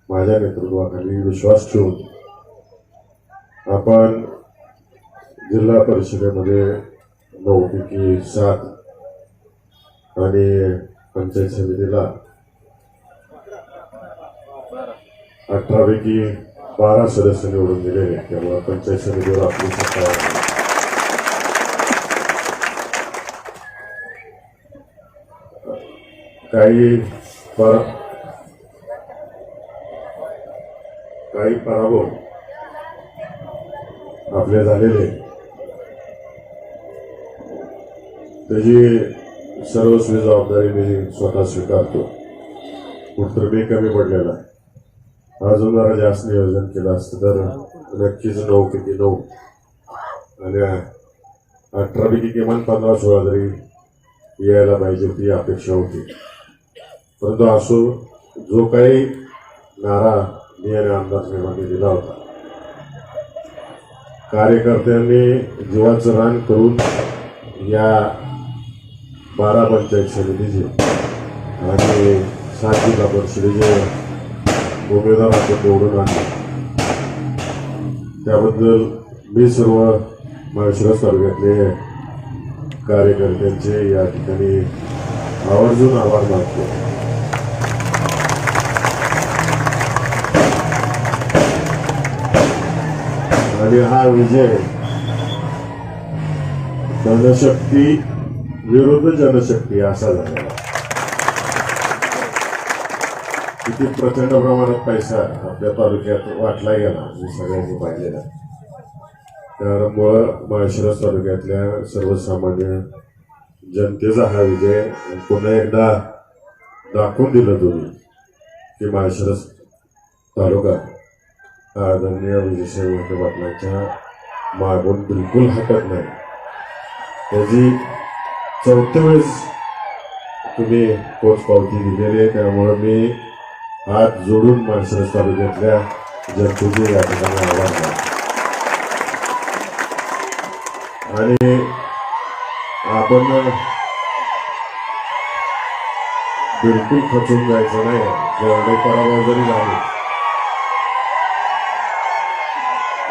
माझ्या नेतृत्वाखाली विश्वास ठेवून आपण जिल्हा परिषदेमध्ये 9पैकी 7 आणि पंचायत समितीला 18पैकी 12 सदस्य निवडून दिलेले. त्यामुळे पंचायत समितीवर आपली सत्ता आहे. काही पराभव आपले झालेले त्याची सर्वस्वी जबाबदारी मी स्वतः स्वीकारतो. कुठतर मी कमी पडलेला आहे. अजून जरा जास्त नियोजन केलं असतं तर नक्कीच 9पैकी 9 आणि 18पैकी किमान 15-16 तरी यायला पाहिजे होती अपेक्षा होती. परंतु असो, जो काही नारा मी आणि आमदार साहेबांनी दिला होता, कार्यकर्त्यांनी जीवाचं रान करून या 12 पंचायत समितीचे आणि 7 जिल्हा परिषदेचे उमेदवार आपण निवडून आणले. त्याबद्दल मी सर्व माळशिरस तालुक्यातले कार्यकर्त्यांचे या ठिकाणी आवर्जून आभार मानतो. आणि हा विजय जनशक्ती विरुद्ध जनशक्ती असा झालेला. किती प्रचंड प्रमाणात पैसा आपल्या तालुक्यात वाटला गेला हे सगळ्यांनी पाहिलेला. त्यामुळं माळशिरस तालुक्यातल्या सर्वसामान्य जनतेचा हा विजय पुन्हा एकदा दाखवून दिलं तुम्ही की माळशिरस तालुका आदरणीय विजयसाहेब पाटलांच्या मागून बिलकुल हटत नाही. त्याची 4थ्या वेळेस तुम्ही पोचपावती दिलेली आहे. त्यामुळे मी हात जोडून माळशिरस तालुक्यातल्या जनतेचे या ठिकाणी आभार मानतो. आणि आपण बिलकुल खचून जायचं नाही. जेवढे पराभव जरी झाले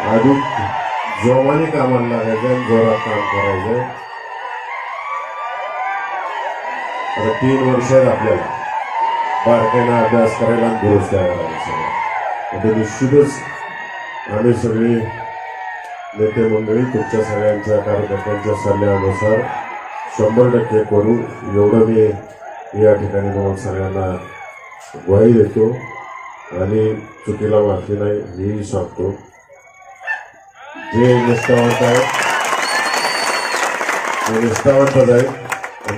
अजून जोमाने कामाला लागायचं आणि जोरात काम करायचं. आता 3 वर्ष आहेत आपल्याला बारकाईनं अभ्यास करायला आणि दुरुस्त करायला. आता निश्चितच आम्ही सगळी नेते मंडळी तुमच्या सगळ्यांच्या कार्यकर्त्यांच्या सल्ल्यानुसार 100% करू एवढं मी या ठिकाणी तुम्हाला सगळ्यांना ग्वाही देतो आणि चुकीला माफी नाही हेही सांगतो. जे निष्ठावंत आहे ते निष्ठावंतच आहे.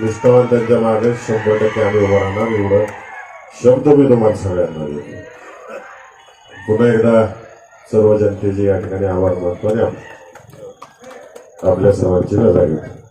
निष्ठावंतांच्या मागे 100% आम्ही उभं राहणार एवढं शब्द मी तुम्हाला सगळ्यांना देतो. पुन्हा एकदा सर्व जनतेचे या ठिकाणी आभार मानतो आणि आपल्या सर्वांची रजा घेतो.